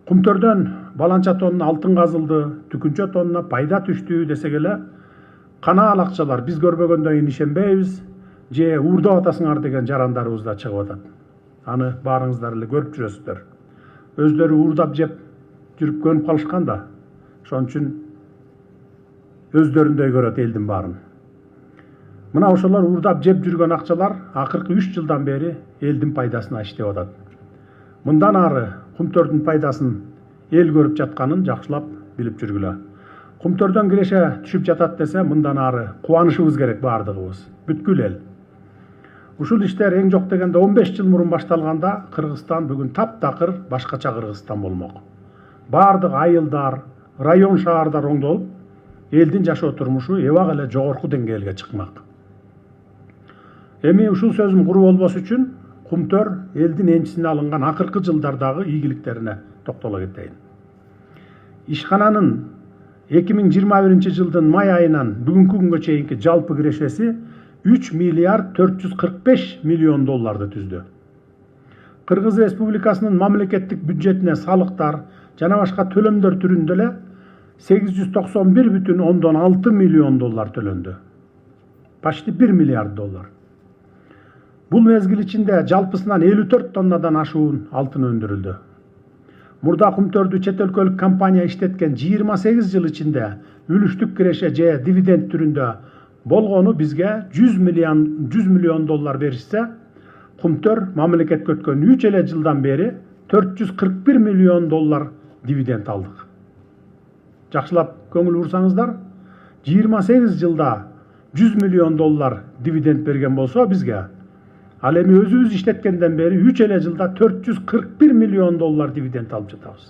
Kumtörдөн баланча тонна алтын казылды, түкүнчө тонна пайда түштү десек эле, канаал акчалар биз көрбөгөндөн кийин ишенбейбиз, же уурдап атасыңар деген жарандарыбыз да чыгып атат. Аны баарыңыздар эле көрүп жүрөсүздөр. Өздөрү уурдап жеп жүрүп көнүп калышкан да. Ошон үчүн өздөрүндөй көрөт элдин баарын. Мына ошолор уурдап жеп жүргөн акчалар акыркы 3 жылдан бери элдин пайдасына иштеп атат. Мындан ары Kumtörдүн пайдасын эл көрүп жатканын жакшылап билип жүргүлө. Kumtörдөн киреше түшүп жатат десе, мындан ары кубанышыбыз керек баардыгыбыз, бүткүл эл. Ушул иштер эң жок дегенде 15 жыл мурун башталганда, Кыргызстан бүгүн таптакыр башкача Кыргызстан болмок. Баардык айылдар, район шаардар оңдолуп, элдин жашоо турмушу эбак эле жогорку деңгээлге чыкмак. Эми ушул сөзүм куру болбош үчүн Kumtör элдин энчисине алынган акыркы жылдардагы ийгиликтерине токтоло кетейин. Ишкананын 2021 жылдын май айынан бүгүнкү күнгө чейинки жалпы кирешеси 3 миллиард 445 миллион долларды түздү. Кыргыз Республикасынын мамлекеттик бюджетине салыктар жана башка төлөмдөр түрүндө эле 891,6 миллион доллар төлөндү. Почти 1 миллиард доллар. Бул мезгил ичинде жалпысынан 54 тоннадан ашуун алтын өндүрүлдү. Мурда Kumtörдү чет өлкөлүк компания иштеткен 28 жыл ичинде үлүштүк киреше же дивиденд түрүндө болгону бизге 100 миллион доллар беришсе, Kumtör мамлекетке өткөн 3 эле жылдан бери 441 миллион доллар дивиденд алдык. Жакшылап көңүл бурсаңыздар, 28 жылда 100 миллион доллар дивиденд берген болсо бизге, ал эми өзүбүз иштеткенден бери 3 эле жылда 441 миллион доллар дивиденд алып жатабыз.